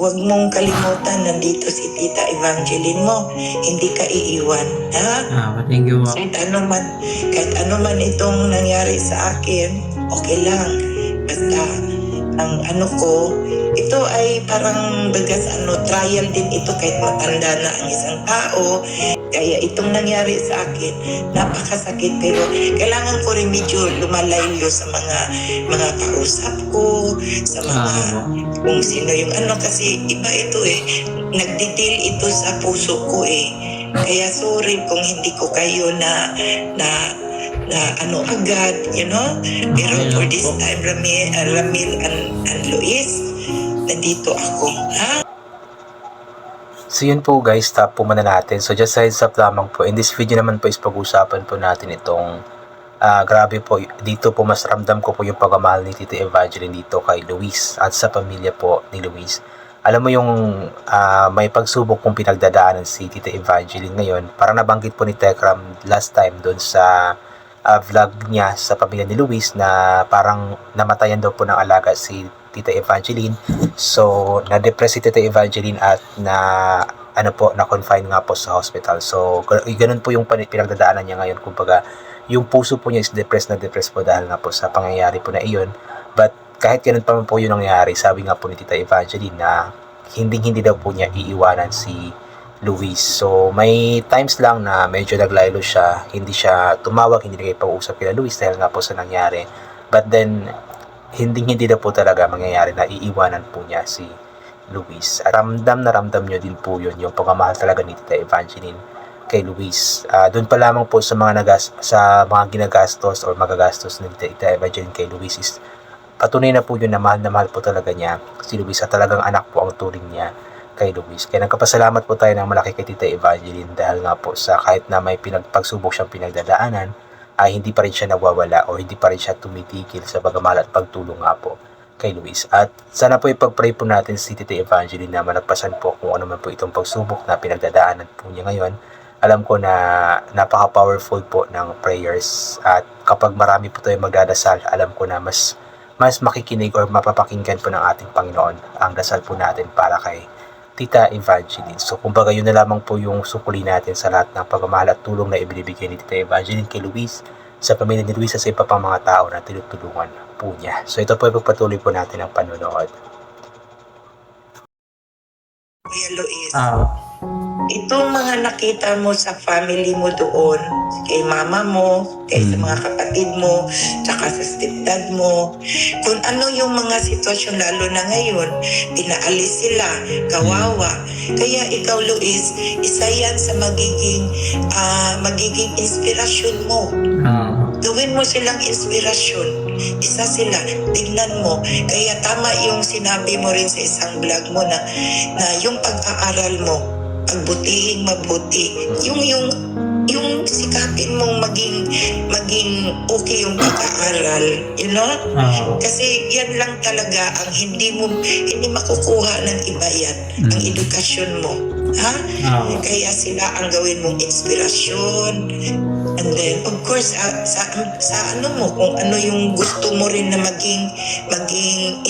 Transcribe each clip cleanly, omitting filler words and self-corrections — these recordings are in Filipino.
Huwag mong kalimutan, nandito si Tita Evangeline mo. Hindi ka iiwan. Ha? Thank you po. Kahit ano man itong nangyari sa akin, okay lang. Basta, ang ano ko, ito ay parang bagas trial din ito kahit matanda na ang isang tao. Kaya itong nangyari sa akin, napakasakit, pero kailangan ko rin medyo lumalayo sa mga kausap ko, sa mga kung sino yung kasi iba ito nagdetail ito sa puso ko Kaya sorry kung hindi ko kayo na agad, Pero for this time, Ramil and Luis, nandito ako, ha? So yun po guys, stop po muna natin. So just heads up lamang po. In this video naman po is pag-usapan po natin itong grabe po, dito po mas ramdam ko po yung pagmamahal ni Tita Evangeline dito kay Luis at sa pamilya po ni Luis. Alam mo yung may pagsubok kong pinagdadaanan si Tita Evangeline ngayon. Parang nabanggit po ni Tekram last time doon sa vlog niya sa pamilya ni Luis na parang namatayan daw po ng alaga si Tita Evangeline. So, na-depress si Tita Evangeline at na-confine nga po sa hospital. So, ganun po yung pinagdadaanan niya ngayon. Kumbaga, yung puso po niya is depressed po dahil nga po sa pangyayari po na iyon. But, kahit ganun pa man po yung nangyari, sabi nga po ni Tita Evangeline na hindi daw po niya iiwanan si Luis. So, may times lang na medyo naglaylo siya, hindi siya tumawag, hindi nagkipag-usap kila Luis dahil nga po sa nangyari. But then, hindi daw po talaga mangyayari na iiwanan po niya si Luis. At ramdam nyo din po yun, yung pagmamahal talaga ni Tita Evangeline kay Luis. Doon pa lamang po sa mga ginagastos or magagastos ni Tita Evangeline kay Luis is patunay na po yun na mahal po talaga niya si Luis at talagang anak po ang turing niya kay Luis. Kaya nagkapasalamat po tayo ng malaki kay Tita Evangeline dahil nga po sa kahit na may pagsubok siyang pinagdadaanan, ay hindi pa rin siya nawawala o hindi pa rin siya tumitigil sa pagmamahal at pagtulong nga po kay Luis. At sana po ipag-pray po natin si Tita Evangeline na malagpasan po kung ano man po itong pagsubok na pinagdadaanan po niya ngayon. Alam ko na napaka-powerful po ng prayers at kapag marami po tayo magdadasal, alam ko na mas makikinig or mapapakinggan po ng ating Panginoon ang dasal po natin para kay Tita Evangeline. So kumbaga yun na lamang po yung sukuli natin sa lahat ng pagmamahal at tulong na ibinibigay ni Tita Evangeline kay Luis, sa pamilya ni Luis at sa iba pang mga tao na tinutulungan po niya. So ito po ay pagpatuloy po natin ang panonood. Kuya Luis, itong mga nakita mo sa family mo doon, kay mama mo, kay sa mga kapatid mo, tsaka sa stepdad mo, kung ano yung mga sitwasyon lalo na ngayon, pinaalis sila, kawawa. Kaya ikaw, Luis, isa yan sa magiging inspirasyon mo. Gawin mo silang inspirasyon. Isa sila, tignan mo. Kaya tama yung sinabi mo rin sa isang vlog mo na yung pag-aaral mo, pagbutihing mabuti, yung sikapin mong maging okay yung pag-aaral, kasi yan lang talaga ang hindi makukuha ng iba yan, ang edukasyon mo, ha? Kaya sila ang gawin mong inspirasyon. And then, of course, sa ano mo, kung ano yung gusto mo rin na maging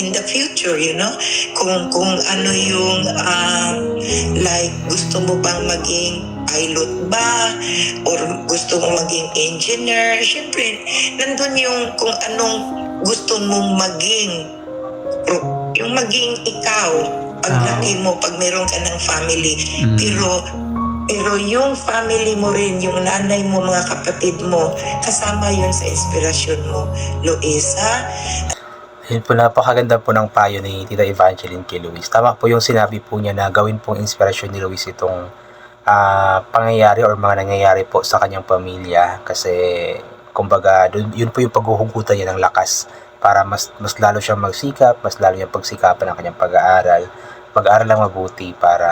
in the future, kung ano yung like gusto mo bang maging pilot ba or gusto mo maging engineer. Siyempre, nandun yung kung anong gusto mong maging, yung maging ikaw paglaki mo, pag meron ka ng family. Pero yung family mo rin, yung nanay mo, mga kapatid mo, kasama yun sa inspirasyon mo, Luisa. Yun po, napakaganda po ng payo ni Tita Evangeline kay Luis. Tama po yung sinabi po niya na gawin pong inspirasyon ni Luis itong pangyayari or mga nangyayari po sa kanyang pamilya. Kasi kumbaga yun po yung paghuhugutan niya ng lakas para mas lalo siyang magsikap, mas lalo niyang pagsikapan ng kanyang pag-aaral. Mag-aaral lang mabuti para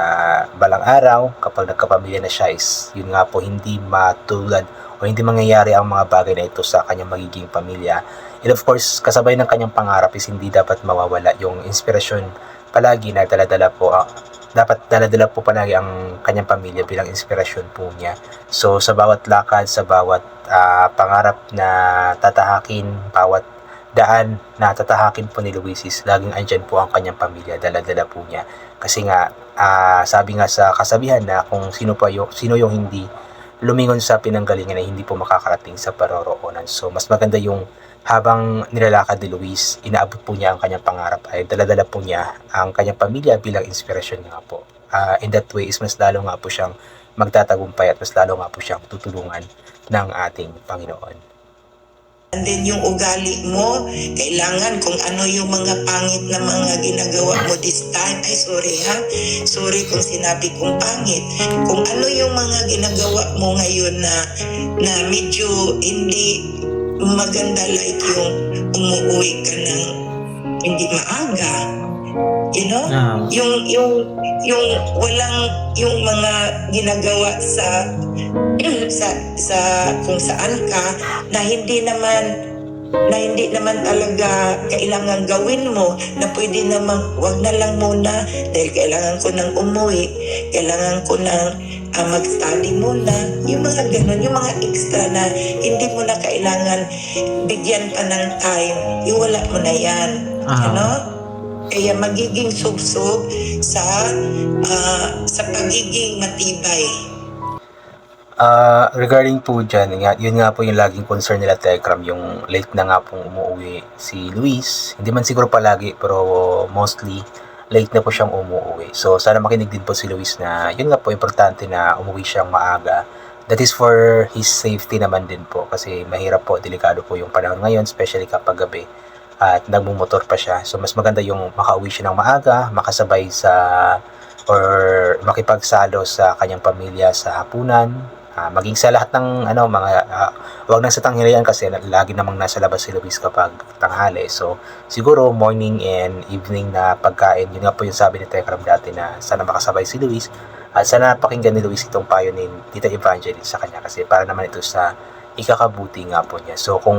balang araw kapag nagkapamilya na siya is yun nga po hindi matulad o hindi mangyayari ang mga bagay na ito sa kanyang magiging pamilya. And of course, kasabay ng kanyang pangarap is hindi dapat mawawala yung inspirasyon palagi na dapat dala-dala po palagi ang kanyang pamilya bilang inspirasyon po niya. So sa bawat lakad, sa bawat pangarap na tatahakin, bawat daan na tatahakin po ni Luis is laging andyan po ang kanyang pamilya, dala-dala po niya. Kasi nga, sabi nga sa kasabihan na kung sino yung hindi lumingon sa pinanggalingan ay hindi po makakarating sa paroroonan. So, mas maganda yung habang nilalakad ni Luis, inaabot po niya ang kanyang pangarap ay dala-dala po niya ang kanyang pamilya bilang inspirasyon nga po. In that way is mas lalo nga po siyang magtatagumpay at mas lalo nga po siyang tutulungan ng ating Panginoon. And then yung ugali mo, kailangan kung ano yung mga pangit na mga ginagawa mo this time, ay sorry ha, sorry kung sinabi kong pangit. Kung ano yung mga ginagawa mo ngayon na medyo hindi maganda, like yung umuwi ka ng hindi maaga. You know? Yung walang yung mga ginagawa sa kung saan ka na hindi naman talaga kailangan gawin mo, na pwede naman wag na lang muna dahil kailangan ko nang umuwi, kailangan ko nang mag-study muna, yung mga ganun, yung mga extra na hindi mo na kailangan bigyan pa ng time, yung wala mo na yan. Ano? Kaya magiging subsob sa pagiging matibay. Regarding po dyan, yun nga po yung laging concern nila Tekram, yung late na nga pong umuwi si Luis. Hindi man siguro palagi, pero mostly late na po siyang umuwi. So sana makinig din po si Luis na yun nga po importante na umuwi siyang maaga. That is for his safety naman din po, kasi mahirap po, delikado po yung panahon ngayon, especially kapag gabi at nagmumotor pa siya. So mas maganda yung makauwi siya ng maaga, makasabay sa or makipagsalo sa kanyang pamilya sa hapunan, maging sa lahat ng wag na sa tanghalian kasi lagi namang nasa labas si Luis kapag tanghali. So siguro morning and evening na pagkain, yun nga po yung sabi ni Tekram dati na sana makasabay si Luis at sana pakinggan ni Luis itong payo ni Tita Evangeline sa kanya, kasi para naman ito sa ikakabuti nga po niya. So kung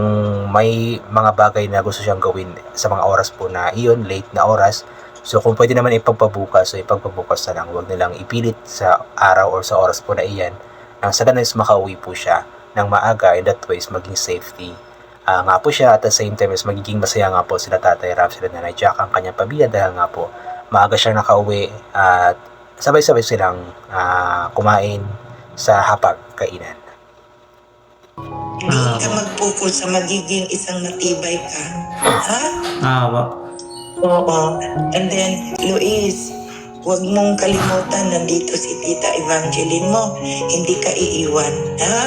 may mga bagay na gusto siyang gawin sa mga oras po na iyon, late na oras, so kung pwede naman ipagpabukas, so ipagpabukas na lang, huwag nilang ipilit sa araw or sa oras po na iyan. Nang sa ganun is makauwi po siya ng maaga, in that way is maging safety nga po siya, at the same time is magiging masaya nga po sila Tatay Ram, sila Nanay Jack, ang kanyang pamilya, dahil nga po maaga siyang nakauwi at sabay-sabay silang kumain sa hapag-kainan. Hindi ka mag-focus sa magiging isang matibay ka. Ha? Oo. And then, Luis, huwag mong kalimutan, nandito si Tita Evangeline mo. Hindi ka iiwan. Ha?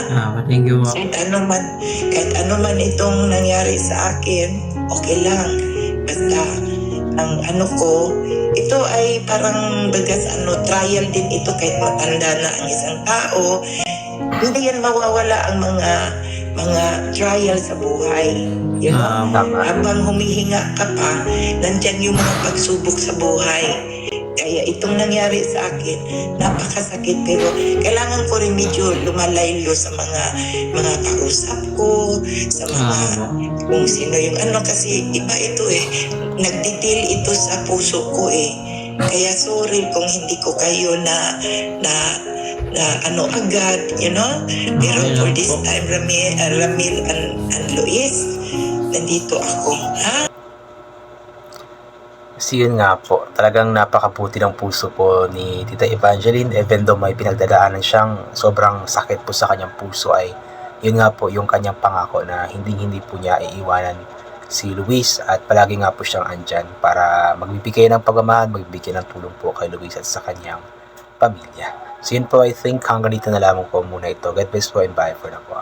Thank you. Kahit ano man itong nangyari sa akin, okay lang. Basta, ang ko, ito ay parang trial din ito, kahit matanda na ang isang tao. Hindi yan mawawala ang mga trial sa buhay. You know? Habang humihinga ka pa, nandyan yung mga pagsubok sa buhay. Kaya itong nangyari sa akin, napakasakit, pero kailangan ko rin medyo lumalaylo sa mga kausap ko, sa mga kung sino yung kasi iba ito nagdetail ito sa puso ko Kaya sorry kung hindi ko kayo na agad, you know? Pero for this time, Ramil and Luis, nandito ako. Ha? So yun nga po, talagang napakabuti ng puso po ni Tita Evangeline, even though may pinagdadaanan siyang sobrang sakit po sa kanyang puso, ay yun nga po yung kanyang pangako na hindi po niya iiwanan si Luis, at palagi nga po siyang andyan para magbibigay ng pagmamahal, magbibigay ng tulong po kay Luis at sa kanyang pamilya. So yun po, I think hanggang dito na lamang po muna ito. God bless po and bye for now po.